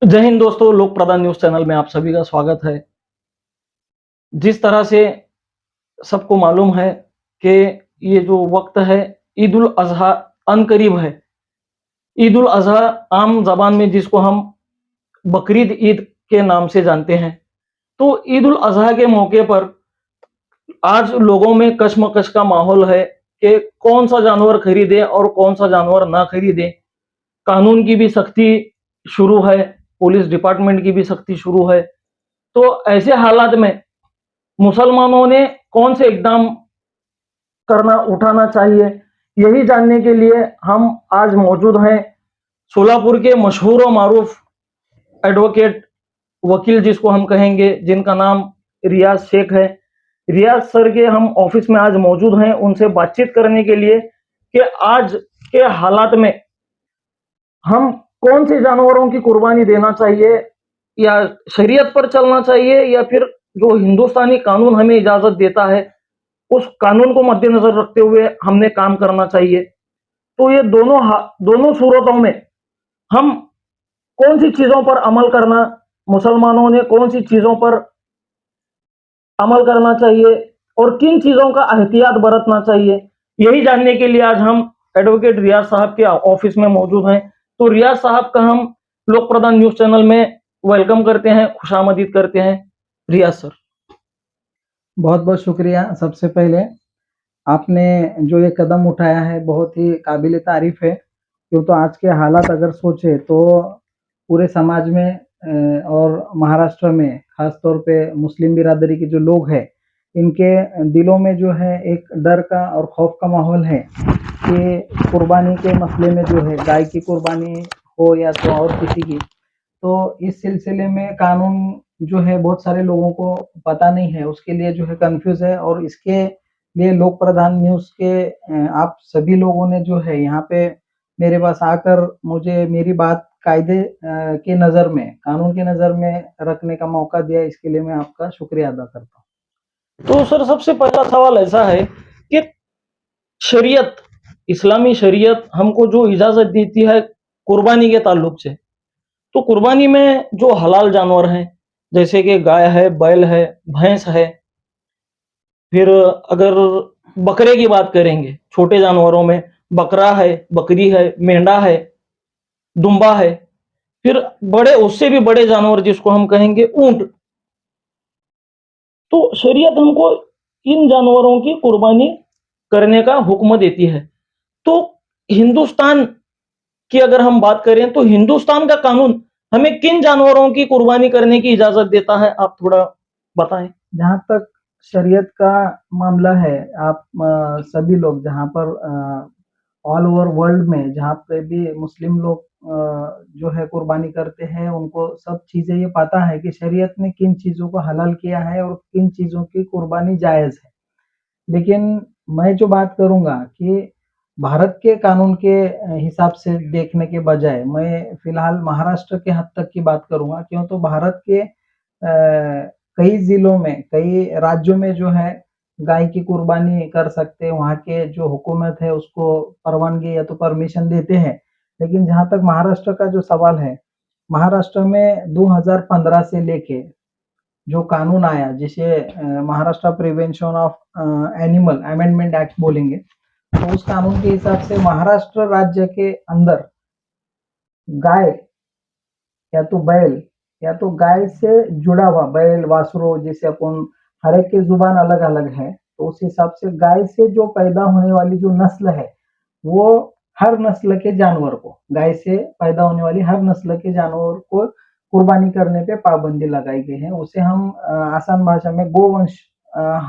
जय हिंद दोस्तों, लोक प्रधान न्यूज़ चैनल में आप सभी का स्वागत है। जिस तरह से सबको मालूम है कि ये जो वक़्त है, ईद उल अज़हा अनकरीब है। ईद उल अज़हा आम ज़बान में जिसको हम बकरीद ईद के नाम से जानते हैं। तो ईद उल अज़हा के मौके पर आज लोगों में कशमकश का माहौल है कि कौन-सा जानवर खरीदें और कौन-सा जानवर ना खरीदें। कानून की भी सख्ती शुरू है, पुलिस डिपार्टमेंट की भी सख्ती शुरू है। तो ऐसे हालात में मुसलमानों ने कौन से इकदाम करना उठाना चाहिए, यही जानने के लिए हम आज मौजूद हैं सोलापुर के मशहूर और मारूफ एडवोकेट वकील जिसको हम कहेंगे, जिनका नाम रियाज शेख है। रियाज सर के हम ऑफिस में आज मौजूद हैं उनसे बातचीत करने के लिए कि आज के हालात में हम कौन से जानवरों की कुर्बानी देना चाहिए, या शरीयत पर चलना चाहिए, या फिर जो हिंदुस्तानी कानून हमें इजाजत देता है उस कानून को मद्देनजर रखते हुए हमने काम करना चाहिए। तो ये दोनों सूरतों में हम कौन सी चीजों पर अमल करना, मुसलमानों ने कौन सी चीजों पर अमल करना चाहिए और किन चीजों का एहतियात बरतना चाहिए, यही जानने के लिए आज हम एडवोकेट रियाज साहब के ऑफिस में मौजूद हैं। तो रियाज साहब का हम लोक प्रधान न्यूज चैनल में वेलकम करते हैं, खुशामदीद करते हैं। रियाज सर, बहुत बहुत शुक्रिया। सबसे पहले आपने जो ये कदम उठाया है बहुत ही काबिल तारीफ है। क्यों तो आज के हालात अगर सोचे तो पूरे समाज में और महाराष्ट्र में खास तौर पे मुस्लिम बिरादरी के जो लोग हैं, इनके दिलों में जो है एक डर का और खौफ का माहौल है कि कुर्बानी के मसले में जो है, गाय की कुर्बानी हो या तो और किसी की, तो इस सिलसिले में कानून जो है बहुत सारे लोगों को पता नहीं है, उसके लिए जो है कंफ्यूज है। और इसके लिए लोक प्रधान न्यूज़ के आप सभी लोगों ने जो है यहाँ पे मेरे पास आकर मुझे मेरी बात कायदे के नज़र में, कानून के नज़र में रखने का मौका दिया, इसके लिए मैं आपका शुक्रिया अदा करता हूँ। तो सर सबसे पहला सवाल ऐसा है कि शरीयत, इस्लामी शरीयत हमको जो इजाजत देती है कुर्बानी के ताल्लुक से, तो कुर्बानी में जो हलाल जानवर हैं जैसे कि गाय है, बैल है, भैंस है, फिर अगर बकरे की बात करेंगे, छोटे जानवरों में बकरा है, बकरी है, मेंढा है, दुम्बा है, फिर बड़े उससे भी बड़े जानवर जिसको हम कहेंगे ऊंट। तो शरीयत हमको इन जानवरों की कुर्बानी करने का हुक्म देती है। तो हिंदुस्तान की अगर हम बात करें तो हिंदुस्तान का कानून हमें किन जानवरों की कुर्बानी करने की इजाजत देता है, आप थोड़ा बताएं। जहाँ तक शरीयत का मामला है, आप सभी लोग जहाँ पर ऑल ओवर वर्ल्ड में जहाँ पे भी मुस्लिम लोग जो है कुर्बानी करते हैं, उनको सब चीज़ें ये पता है कि शरीयत ने किन चीज़ों को हलाल किया है और किन चीज़ों की कुर्बानी जायज़ है। लेकिन मैं जो बात करूँगा कि भारत के कानून के हिसाब से देखने के बजाय मैं फिलहाल महाराष्ट्र के हद तक की बात करूँगा। क्यों तो भारत के कई ज़िलों में, कई राज्यों में जो है गाय की कुर्बानी कर सकते हैं, वहाँ के जो हुकूमत है उसको परवानगी या तो परमिशन देते हैं। लेकिन जहाँ तक महाराष्ट्र का जो सवाल है, महाराष्ट्र में 2015 से लेके जो कानून आया जिसे Maharashtra prevention of animal amendment act बोलेंगे, तो उस कानून के हिसाब से महाराष्ट्र राज्य के अंदर गाय या तो बैल या तो गाय से जुड़ा हुआ बैल वासुरो, जैसे अपन हर एक की जुबान अलग अलग है, तो उस हिसाब से गाय से जो पैदा होने वाली जो नस्ल है, वो हर नस्ल के जानवर को, गाय से पैदा होने वाली हर नस्ल के जानवर को कुर्बानी करने पे पाबंदी लगाई गई है। उसे हम आसान भाषा में गोवंश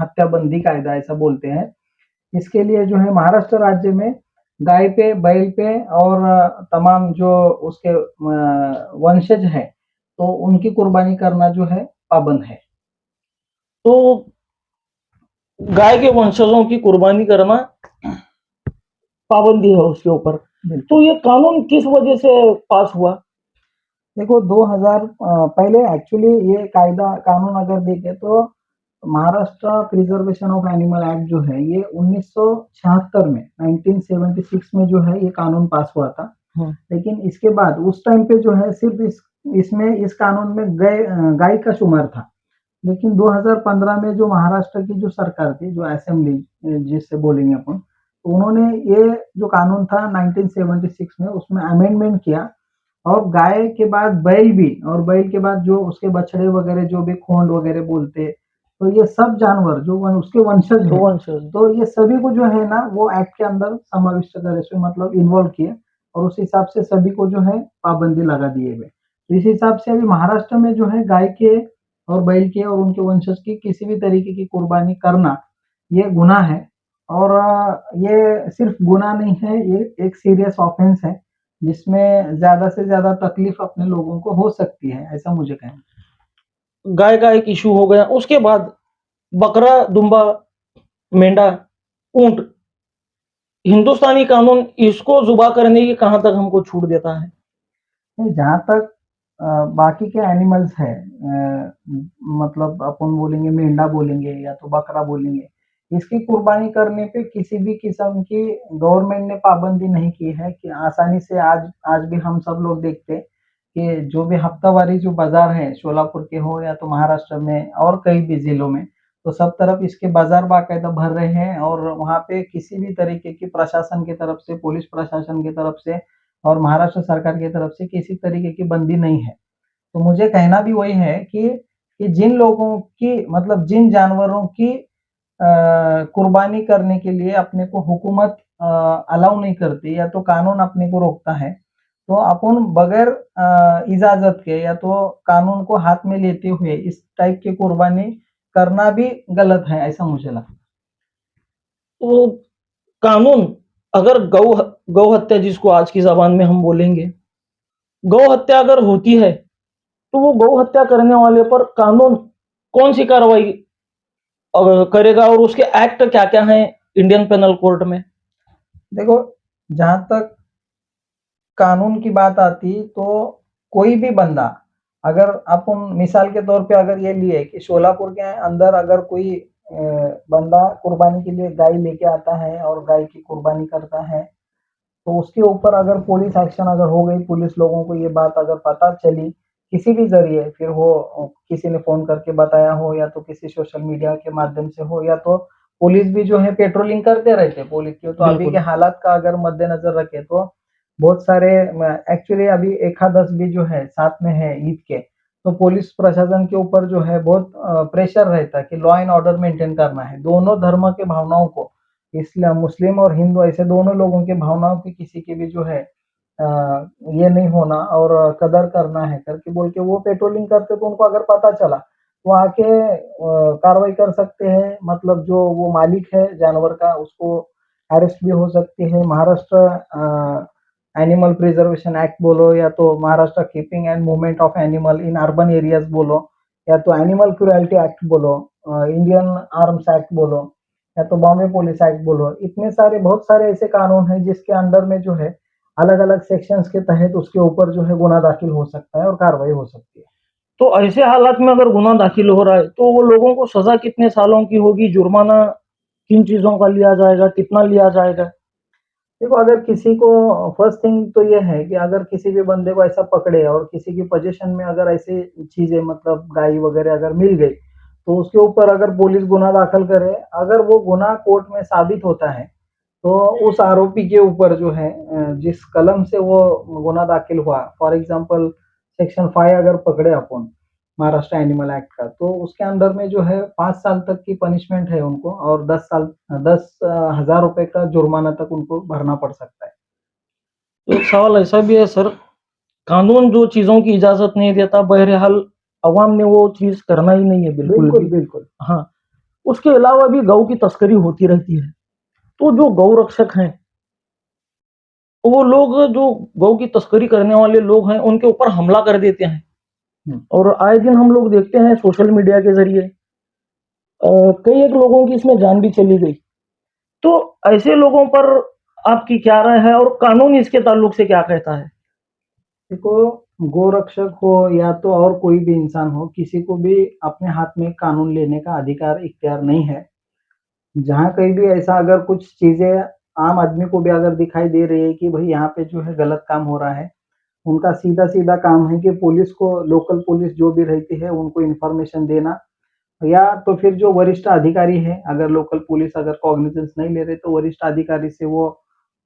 हत्याबंदी कायदा ऐसा बोलते हैं। इसके लिए जो है महाराष्ट्र राज्य में गाय पे, बैल पे और तमाम जो उसके वंशज है, तो उनकी कुर्बानी करना जो है पाबंद है। तो गाय के वंशजों की कुर्बानी करना पाबंदी है उसके ऊपर। तो ये कानून किस वजह से पास हुआ? देखो 2000 पहले एक्चुअली ये कायदा कानून अगर देखें तो Maharashtra preservation of animal act जो है ये 1976 में 1976 में जो है ये कानून पास हुआ था। लेकिन इसके बाद उस टाइम पे जो है सिर्फ इस इसमें इस कानून में गाय का शुमार था। लेकिन 2015 में जो महाराष्ट्र की जो सरकार थी, जो असेंबली जिससे बोलेंगे अपन, तो उन्होंने ये जो कानून था 1976 में उसमें अमेंडमेंट किया और गाय के बाद बैल भी, और बैल के बाद जो उसके बछड़े वगैरह जो भी खोंड वगैरह बोलते, तो ये सब जानवर जो उसके वंशज तो है, वंश तो ये सभी को जो है ना वो एक्ट के अंदर समाविष्ट करे, इसमें मतलब इन्वॉल्व किए और उस हिसाब से सभी को जो है पाबंदी लगा दिए गए। तो इस हिसाब से अभी महाराष्ट्र में जो है गाय के और बैल के और उनके वंशज की किसी भी तरीके की कुर्बानी करना ये गुनाह है। और ये सिर्फ गुनाह नहीं है, ये एक सीरियस ऑफेंस है जिसमें ज्यादा से ज्यादा तकलीफ अपने लोगों को हो सकती है, ऐसा मुझे कहना है। गाय का एक इशू हो गया, उसके बाद बकरा, दुम्बा, मेंढा, ऊंट, हिंदुस्तानी कानून इसको जुबा करने की कहां तक हमको छूट देता है? नहीं, जहाँ तक बाकी के एनिमल्स है, मतलब अपन बोलेंगे मेंढा बोलेंगे या तो बकरा बोलेंगे, इसकी कुर्बानी करने पे किसी भी किस्म की गवर्नमेंट ने पाबंदी नहीं की है कि आसानी से आज आज भी हम सब लोग देखते कि जो भी हफ्तावारी जो बाजार है शोलापुर के हो या तो महाराष्ट्र में और कई भी जिलों में, तो सब तरफ इसके बाजार बाकायदा भर रहे हैं और वहाँ पे किसी भी तरीके की प्रशासन की तरफ से, पुलिस प्रशासन की तरफ से और महाराष्ट्र सरकार की तरफ से किसी तरीके की बंदी नहीं है। तो मुझे कहना भी वही है कि जिन लोगों की मतलब जिन जानवरों की कुर्बानी करने के लिए अपने को हुकूमत अलाउ नहीं करती या तो कानून अपने को रोकता है, तो अपन बगैर इजाजत के या तो कानून को हाथ में लेते हुए इस टाइप की कुर्बानी करना भी गलत है, ऐसा मुझे लगता है। तो कानून, अगर गौ हत्या जिसको आज की जबान में हम बोलेंगे, गौ हत्या अगर होती है तो वो गौ हत्या करने वाले पर कानून कौन सी कार्रवाई करेगा और उसके एक्ट क्या क्या हैं इंडियन पेनल कोड में? देखो, जहां तक कानून की बात आती तो कोई भी बंदा, अगर अपन मिसाल के तौर पे अगर ये लिए कि शोलापुर के अंदर अगर कोई बंदा कुर्बानी के लिए गाय लेके आता है और गाय की कुर्बानी करता है, तो उसके ऊपर अगर पुलिस एक्शन अगर हो गई, पुलिस लोगों को ये बात अगर पता चली किसी भी जरिए, फिर वो किसी ने फोन करके बताया हो या तो किसी सोशल मीडिया के माध्यम से हो या तो पुलिस भी जो है पेट्रोलिंग करते रहते हैं पुलिस की, तो अभी के बिल्कुल। हालात का अगर मद्देनजर रखे तो बहुत सारे एक्चुअली अभी एकादश भी जो है साथ में है ईद के, तो पुलिस प्रशासन के ऊपर जो है बहुत प्रेशर रहता है कि लॉ एंड ऑर्डर मेंटेन करना है, दोनों धर्म के भावनाओं को, इस्लाम मुस्लिम और हिंदू ऐसे दोनों लोगों के भावनाओं की किसी की भी जो है ये नहीं होना और कदर करना है करके बोल के वो पेट्रोलिंग करते, तो उनको अगर पता चला वो आके कार्रवाई कर सकते हैं, मतलब जो वो मालिक है जानवर का उसको अरेस्ट भी हो सकती है। महाराष्ट्र एनिमल प्रिजर्वेशन एक्ट बोलो या तो Maharashtra keeping and movement of animal in urban areas बोलो या तो एनिमल क्रुएल्टी एक्ट बोलो, इंडियन आर्म्स एक्ट बोलो या तो बॉम्बे पुलिस एक्ट बोलो, इतने सारे बहुत सारे ऐसे कानून हैं जिसके अंडर में जो है अलग अलग सेक्शंस के तहत उसके ऊपर जो है गुना दाखिल हो सकता है और कार्रवाई हो सकती है। तो ऐसे हालात में अगर गुनाह दाखिल हो रहा है तो वो लोगों को सजा कितने सालों की होगी, जुर्माना किन चीजों का लिया जाएगा, कितना लिया जाएगा? देखो, अगर किसी को फर्स्ट थिंग तो ये है कि अगर किसी भी बंदे को ऐसा पकड़े और किसी की पोजीशन में अगर ऐसी चीजें मतलब गाय वगैरह अगर मिल गई, तो उसके ऊपर अगर पुलिस गुना दाखिल करे, अगर वो गुना कोर्ट में साबित होता है, तो उस आरोपी के ऊपर जो है जिस कलम से वो गुना दाखिल हुआ, फॉर एग्जांपल सेक्शन 5 अगर पकड़े अपन महाराष्ट्र एनिमल एक्ट का, तो उसके अंदर में जो है 5 साल तक की पनिशमेंट है उनको और 10 हजार रुपए का जुर्माना तक उनको भरना पड़ सकता है। तो एक सवाल ऐसा भी है सर, कानून जो चीजों की इजाजत नहीं देता, बहरहाल अवाम ने वो चीज करना ही नहीं है बिल्कुल बिल्कुल भी। बिल्कुल। हाँ, उसके अलावा भी गौ की तस्करी होती रहती है। तो जो गौ रक्षक हैं, वो लोग जो गौ की तस्करी करने वाले लोग हैं उनके ऊपर हमला कर देते हैं हम्म। और आए दिन हम लोग देखते हैं सोशल मीडिया के जरिए कई एक लोगों की इसमें जान भी चली गई। तो ऐसे लोगों पर आपकी क्या राय है और कानून इसके ताल्लुक से क्या कहता है? देखो, गोरक्षक हो या तो और कोई भी इंसान हो, किसी को भी अपने हाथ में कानून लेने का अधिकार इख्तियार नहीं है। जहाँ कहीं भी ऐसा अगर कुछ चीजें आम आदमी को भी अगर दिखाई दे रही है कि भाई यहाँ पे जो है गलत काम हो रहा है, उनका सीधा-सीधा काम है कि पुलिस को लोकल पुलिस जो भी रहती है उनको इन्फॉर्मेशन देना या तो फिर जो वरिष्ठ अधिकारी है, अगर लोकल पुलिस अगर कॉग्निजेंस नहीं ले रहे तो वरिष्ठ अधिकारी से वो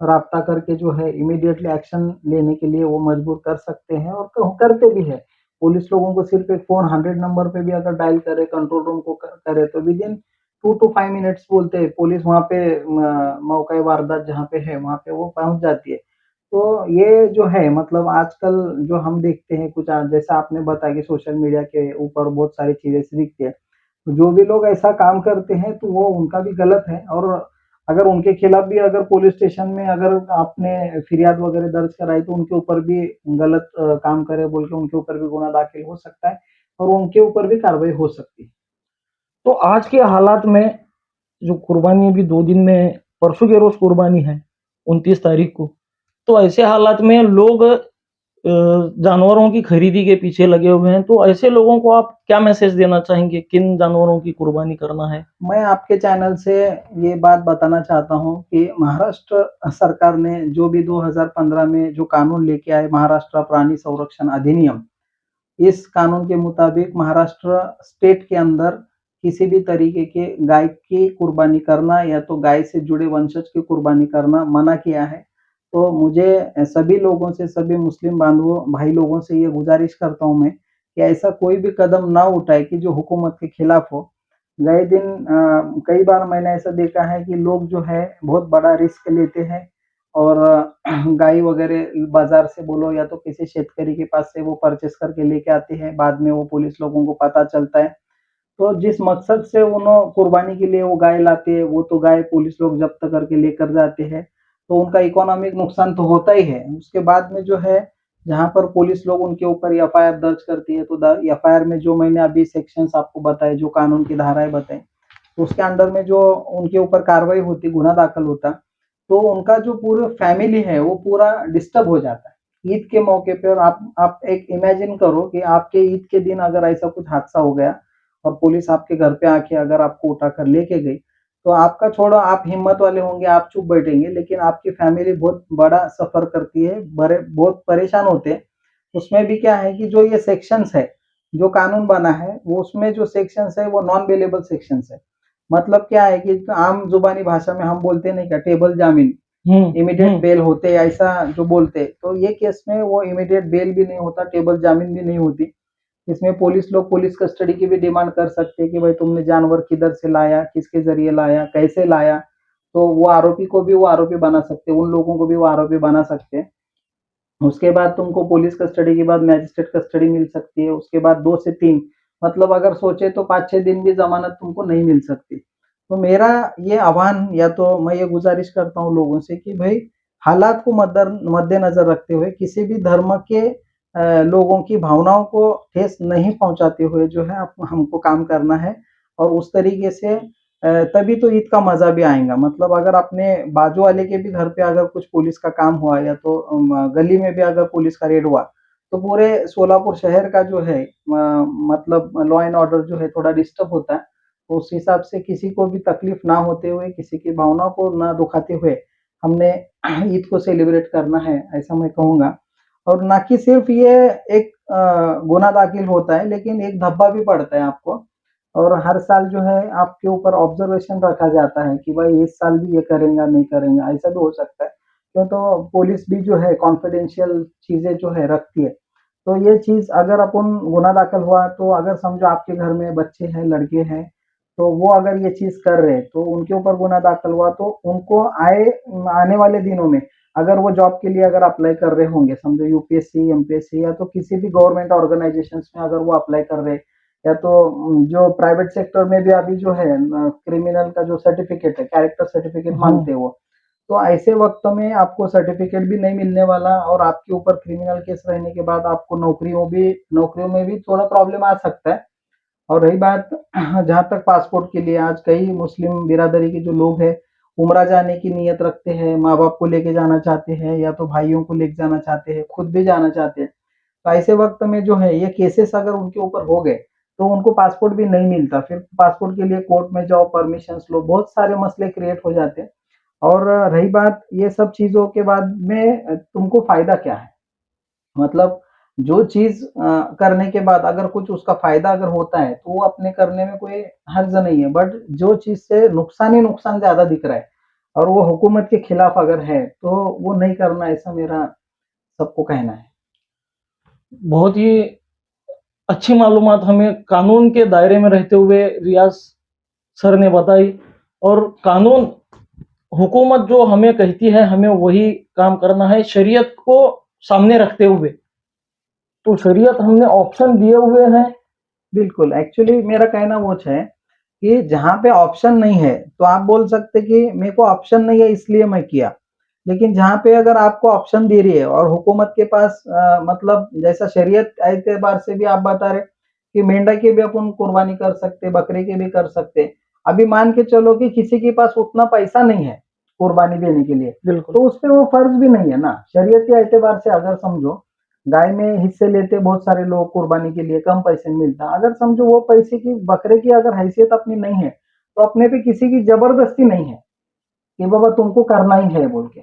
राब्ता करके जो है इमीडिएटली एक्शन लेने के लिए वो मजबूर कर सकते हैं और करते भी हैं। पुलिस लोगों को सिर्फ एक फ़ोन 100 नंबर पे भी अगर डायल करे, कंट्रोल रूम को करे तो विदिन 2 टू 5 मिनट्स बोलते हैं, पुलिस वहाँ पे मौका वारदात जहाँ पे है, वहाँ पे वो पहुँच जाती है। तो ये जो है मतलब आजकल जो हम देखते हैं कुछ जैसा आपने बताया कि सोशल मीडिया के ऊपर बहुत सारी चीज़ें ऐसी दिखती है। तो जो भी लोग ऐसा काम करते हैं तो वो उनका भी गलत है और अगर उनके खिलाफ भी अगर पुलिस स्टेशन में अगर आपने फ़िरियाद वगैरह दर्ज कराई तो उनके ऊपर भी गलत काम करे बोल के उनके ऊपर भी गुना दाखिल हो सकता है और उनके ऊपर भी कार्रवाई हो सकती है। तो आज के हालात में जो कुर्बानी अभी 2 दिन में परसों के रोज़ कुर्बानी है, 29 तारीख को। तो ऐसे हालात में लोग जानवरों की खरीदी के पीछे लगे हुए हैं, तो ऐसे लोगों को आप क्या मैसेज देना चाहेंगे? किन जानवरों की कुर्बानी करना है? मैं आपके चैनल से ये बात बताना चाहता हूँ कि महाराष्ट्र सरकार ने जो भी 2015 में जो कानून लेके आए महाराष्ट्र प्राणी संरक्षण अधिनियम, इस कानून के मुताबिक महाराष्ट्र स्टेट के अंदर किसी भी तरीके के गाय की कुर्बानी करना या तो गाय से जुड़े वंशज की कुर्बानी करना मना किया है। तो मुझे सभी लोगों से, सभी मुस्लिम बांधवों भाई लोगों से ये गुज़ारिश करता हूँ मैं कि ऐसा कोई भी कदम ना उठाए कि जो हुकूमत के खिलाफ हो। गए दिन कई बार मैंने ऐसा देखा है कि लोग जो है बहुत बड़ा रिस्क लेते हैं और गाय वगैरह बाज़ार से बोलो या तो किसी शेतकरी के पास से वो परचेज़ करके लेके आते हैं, बाद में वो पुलिस लोगों को पता चलता है। तो जिस मकसद से उन्हों कुर्बानी के लिए वो गाय लाते हैं, वो तो गाय पुलिस लोग जब्त करके लेकर जाते हैं, तो उनका इकोनॉमिक नुकसान तो होता ही है। उसके बाद में जो है, जहाँ पर पुलिस लोग उनके ऊपर एफआईआर दर्ज करती है, तो द एफआईआर में जो मैंने अभी सेक्शंस आपको बताए, जो कानून की धाराएँ बताई, तो उसके अंडर में जो उनके ऊपर कार्रवाई होती, गुना दाखिल होता, तो उनका जो पूरा फैमिली है, वो पूरा डिस्टर्ब हो जाता है। ईद के मौके पे और आप एक इमेजिन करो कि आपके ईद के दिन अगर ऐसा कुछ हादसा हो गया और पुलिस आपके घर पे आके अगर आपको उठाकर लेके गई, तो आपका छोड़ो आप हिम्मत वाले होंगे, आप चुप बैठेंगे, लेकिन आपकी फैमिली बहुत बड़ा सफ़र करती है, बड़े बहुत परेशान होते हैं। उसमें भी क्या है कि जो ये सेक्शंस है, जो कानून बना है, वो उसमें जो सेक्शंस है, वो नॉन बेलेबल सेक्शंस है। मतलब क्या है कि आम ज़ुबानी भाषा में हम बोलते नहीं क्या टेबल जामीन, हुँ, इमीडिएट हुँ। बेल होते ऐसा जो बोलते, तो ये केस में वो इमीडिएट बेल भी नहीं होता, टेबल जामीन भी नहीं होती। इसमें पुलिस लोग पुलिस कस्टडी की भी डिमांड कर सकते हैं कि भाई तुमने जानवर किधर से लाया, किसके ज़रिए लाया, कैसे लाया? तो वो आरोपी को भी वो आरोपी बना सकते हैं, उन लोगों को भी वो आरोपी बना सकते हैं। उसके बाद तुमको पुलिस कस्टडी के बाद मैजिस्ट्रेट कस्टडी मिल सकती है, उसके बाद 2 से 3 मतलब अगर सोचे तो 5-6 दिन भी ज़मानत तुमको नहीं मिल सकती। तो मेरा ये आह्वान या तो मैं ये गुज़ारिश करता हूँ लोगों से कि भई हालात को मद्देनज़र रखते हुए किसी भी धर्म के लोगों की भावनाओं को ठेस नहीं पहुँचाते हुए जो है आप हमको काम करना है और उस तरीके से तभी तो ईद का मज़ा भी आएगा। मतलब अगर अपने बाजू वाले के भी घर पे अगर कुछ पुलिस का काम हुआ या तो गली में भी अगर पुलिस का रेड हुआ, तो पूरे सोलापुर शहर का जो है मतलब लॉ एंड ऑर्डर जो है थोड़ा डिस्टर्ब होता है। तो उस हिसाब से किसी को भी तकलीफ ना होते हुए, किसी की भावनाओं को ना दुखाते हुए, हमने ईद को सेलिब्रेट करना है, ऐसा मैं कहूँगा। और ना कि सिर्फ़ ये एक गुनाह दाखिल होता है, लेकिन एक धब्बा भी पड़ता है आपको और हर साल जो है आपके ऊपर ऑब्ज़र्वेशन रखा जाता है कि भाई इस साल भी ये करेंगे, नहीं करेंगे, ऐसा भी हो सकता है। क्यों तो पुलिस भी जो है कॉन्फिडेंशियल चीज़ें जो है रखती है। तो ये चीज़ अगर अपन गुनाह दाखिल हुआ तो अगर समझो आपके घर में बच्चे हैं, लड़के हैं, तो वो अगर ये चीज़ कर रहे हैं, तो उनके ऊपर गुनाह दाखिल हुआ तो उनको आने वाले दिनों में अगर वो जॉब के लिए अगर अप्लाई कर रहे होंगे, समझो यूपीएससी, एमपीएससी या तो किसी भी गवर्नमेंट ऑर्गनाइज़ेशंस में अगर वो अप्लाई कर रहे हैं या तो जो प्राइवेट सेक्टर में भी अभी जो है क्रिमिनल का जो सर्टिफ़िकेट है, कैरेक्टर सर्टिफ़िकेट हाँ। माँगते हैं वो। तो ऐसे वक़्त में आपको सर्टिफ़िकेट भी नहीं मिलने वाला और आपके ऊपर क्रिमिनल केस रहने के बाद आपको नौकरियों में भी थोड़ा प्रॉब्लम आ सकता है। और रही बात जहाँ तक पासपोर्ट के लिए आज कई मुस्लिम बिरादरी के जो लोग हैं, उम्रा जाने की नीयत रखते हैं, माँ-बाप को लेके जाना चाहते हैं या तो भाइयों को लेके जाना चाहते हैं, खुद भी जाना चाहते हैं। तो ऐसे वक़्त में जो है ये केसेस अगर उनके ऊपर हो गए, तो उनको पासपोर्ट भी नहीं मिलता। फिर पासपोर्ट के लिए कोर्ट में जाओ, परमिशंस लो, बहुत सारे मसले क्रिएट हो जाते हैं। और रही बात ये सब चीज़ों के बाद में तुमको फ़ायदा क्या है? मतलब जो चीज़ करने के बाद अगर कुछ उसका फ़ायदा अगर होता है, तो वो अपने करने में कोई हर्ज नहीं है। बट जो चीज़ से नुकसान ही नुकसान ज़्यादा दिख रहा है और वो हुकूमत के खिलाफ अगर है, तो वो नहीं करना, ऐसा मेरा सबको कहना है। बहुत ही अच्छी मालूमात हमें कानून के दायरे में रहते हुए रियाज सर ने बताई, और कानून हुकूमत जो हमें कहती है हमें वही काम करना है शरीयत को सामने रखते हुए। तो शरीयत हमने ऑप्शन दिए हुए हैं। बिल्कुल, एक्चुअली मेरा कहना वो है कि जहाँ पे ऑप्शन नहीं है, तो आप बोल सकते कि मेरे को ऑप्शन नहीं है इसलिए मैं किया। लेकिन जहाँ पे अगर आपको ऑप्शन दे रही है और हुकूमत के पास मतलब जैसा शरीयत एतबार से भी आप बता रहे कि मेंढक की भी अपन कुर्बानी कर सकते, बकरे की भी कर सकते। अभी मान के चलो कि किसी के पास उतना पैसा नहीं है कुर्बानी देने के लिए, बिल्कुल। तो उसपे वो फर्ज भी नहीं है ना। शरीयत के एतबार से अगर समझो, गाय में हिस्से लेते बहुत सारे लोग कुर्बानी के लिए, कम पैसे में मिलता। अगर समझो वो पैसे की बकरे की अगर हैसियत अपनी नहीं है, तो अपने पे किसी की जबरदस्ती नहीं है कि बाबा तुमको करना ही है बोल के।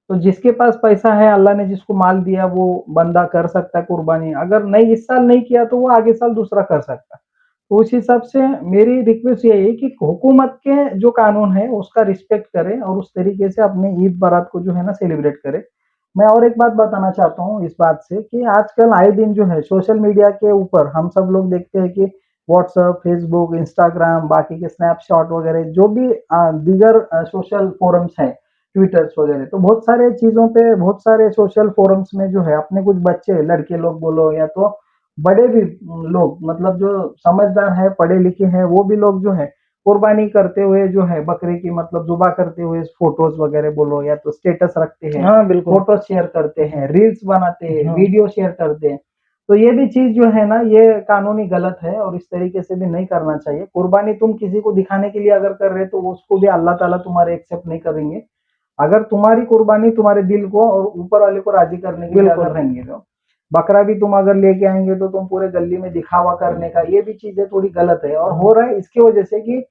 तो जिसके पास पैसा है, अल्लाह ने जिसको माल दिया, वो बंदा कर सकता है कुर्बानी। अगर नहीं इस साल नहीं किया तो वो आगे साल दूसरा कर सकता है। तो उस हिसाब से मेरी रिक्वेस्ट यही है कि हुकूमत के जो कानून है उसका रिस्पेक्ट करें और उस तरीके से अपने ईद बारात को जो है ना सेलिब्रेट करें। मैं और एक बात बताना चाहता हूँ इस बात से कि आजकल आए दिन जो है सोशल मीडिया के ऊपर हम सब लोग देखते हैं कि व्हाट्सएप, फेसबुक, इंस्टाग्राम, बाकी के स्नैपशॉट वगैरह जो भी दीगर सोशल फोरम्स हैं, ट्विटर्स वगैरह, तो बहुत सारे चीज़ों पे बहुत सारे सोशल फोरम्स में जो है अपने कुछ बच्चे, लड़के लोग बोलो या तो बड़े भी लोग, मतलब जो समझदार है, पढ़े लिखे हैं, वो भी लोग जो है कुर्बानी करते हुए जो है बकरे की मतलब ज़ुबा करते हुए फोटोज़ वगैरह बोलो या तो स्टेटस रखते हैं, हाँ, बिल्कुल। फोटो शेयर करते हैं, रील्स बनाते हैं, हाँ। वीडियो शेयर करते हैं। तो ये भी चीज़ जो है ना, ये कानूनी गलत है और इस तरीके से भी नहीं करना चाहिए। कुर्बानी तुम किसी को दिखाने के लिए अगर कर रहे हो, तो उसको भी अल्लाह ताला तुम्हारे एक्सेप्ट नहीं करेंगे। अगर तुम्हारी कुर्बानी तुम्हारे दिल को और ऊपर वाले को राज़ी करने के लिए बिल्कुल। अगर रहेंगे तो, बकरा भी तुम अगर लेके आएँगे तो तुम पूरे गली में दिखावा करने का, ये भी चीज़ें थोड़ी गलत है और हो रहा है इसकी वजह से कि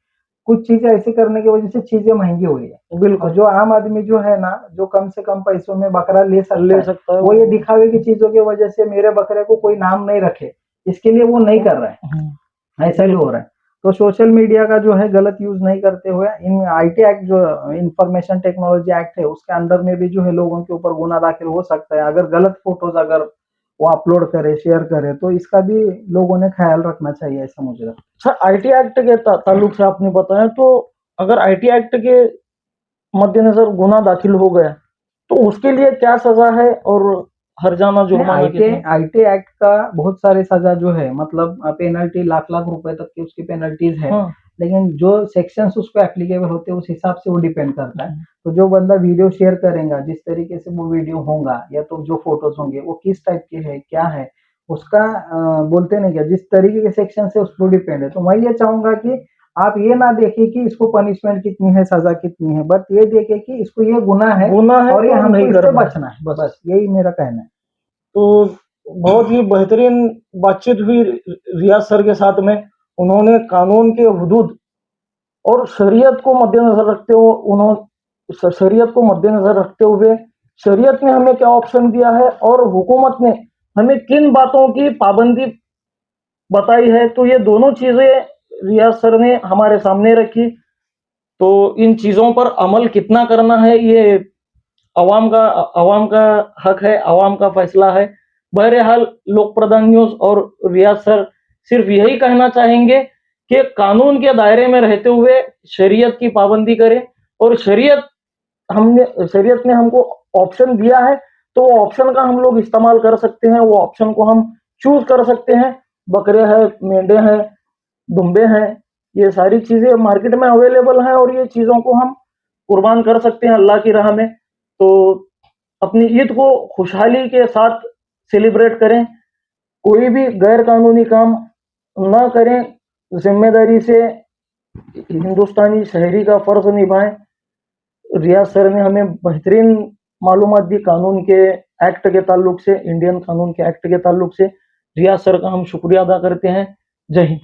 कुछ चीज़ें ऐसी करने की वजह से चीज़ें महँगी हो रही है। और बिल्कुल, जो आम आदमी जो है ना, जो कम से कम पैसों में बकरा ले सकता ले है, सकता है वो ये वो। दिखावे की चीज़ों की वजह से मेरे बकरे को कोई नाम नहीं रखे, इसके लिए वो नहीं कर रहा है। ऐसा भी हो बिल्कुल। रहा है। तो सोशल मीडिया का जो है गलत यूज़ नहीं करते हुए इन आईटी एक्ट जो इंफॉर्मेशन टेक्नोलॉजी एक्ट है, उसके अंडर में भी जो है लोगों के ऊपर गुना दाखिल हो सकता है। अगर गलत फ़ोटोज़ अगर वो अपलोड करे, शेयर करे, तो इसका भी लोगों ने ख़्याल रखना चाहिए, ऐसा मुझे लगता है। अच्छा, आईटी एक्ट के ताल्लुक से आपने बताया, तो अगर आईटी एक्ट के मद्देनज़र गुना दाखिल हो गया, तो उसके लिए क्या सज़ा है और हर्जाना नहीं, जुर्माना आईटी कितना? आईटी एक्ट का बहुत सारे सज़ा जो है मतलब पेनल्टी लाख-लाख रुपए तक की उसकी पेनल्टीज़ है। हाँ। लेकिन जो सेक्शंस उस पे एप्लीकेबल होते हैं, उस हिसाब से वो डिपेंड करता है। हुँ। तो जो बंदा वीडियो शेयर करेगा, जिस तरीके से वो वीडियो होगा या तो जो फ़ोटोज़ होंगे, वो किस टाइप के है, क्या है, उसका बोलते नहीं क्या, जिस तरीके के सेक्शन से उस पे डिपेंड है। तो मैं ये चाहूँगा कि आप ये ना देखिए कि इसको पनिशमेंट कितनी है, सज़ा कितनी है, बट ये देखें कि इसको ये गुनाह है गुनाह है और ये तो हमको नहीं इससे करना है, बचना है। बस। बस यही मेरा कहना है। तो बहुत ही बेहतरीन बातचीत हुई रियाज सर के साथ में। उन्होंने कानून के हुदूद और शरीयत को मद्देनज़र रखते हुए शरीयत को मद्देनज़र रखते हुए शरीयत ने हमें क्या ऑप्शन दिया है और हुकूमत ने हमें किन बातों की पाबंदी बताई है, तो ये दोनों चीज़ें रियाज सर ने हमारे सामने रखी। तो इन चीज़ों पर अमल कितना करना है, ये अवाम का हक है, अवाम का फैसला है। बहरहाल लोक प्रधान न्यूज़ और रियाज सर सिर्फ यही कहना चाहेंगे कि कानून के दायरे में रहते हुए शरीयत की पाबंदी करें, और शरीयत ने हमको ऑप्शन दिया है, तो वो ऑप्शन का हम लोग इस्तेमाल कर सकते हैं, वो ऑप्शन को हम चूज़ कर सकते हैं। बकरे हैं, मेंढे हैं, दुम्बे हैं, ये सारी चीज़ें मार्केट में अवेलेबल हैं और ये चीज़ों को हम कुर्बान कर सकते हैं अल्लाह की राह में। तो अपनी ईद को खुशहाली के साथ सेलिब्रेट करें, कोई भी गैर कानूनी काम ना करें, ज़िम्मेदारी से हिंदुस्तानी शहरी का फ़र्ज़ निभाएँ। रियाज सर ने हमें बेहतरीन मालूमात दी कानून के एक्ट के ताल्लुक से, इंडियन कानून के एक्ट के ताल्लुक से। रियाज सर का हम शुक्रिया अदा करते हैं। जय हिंद।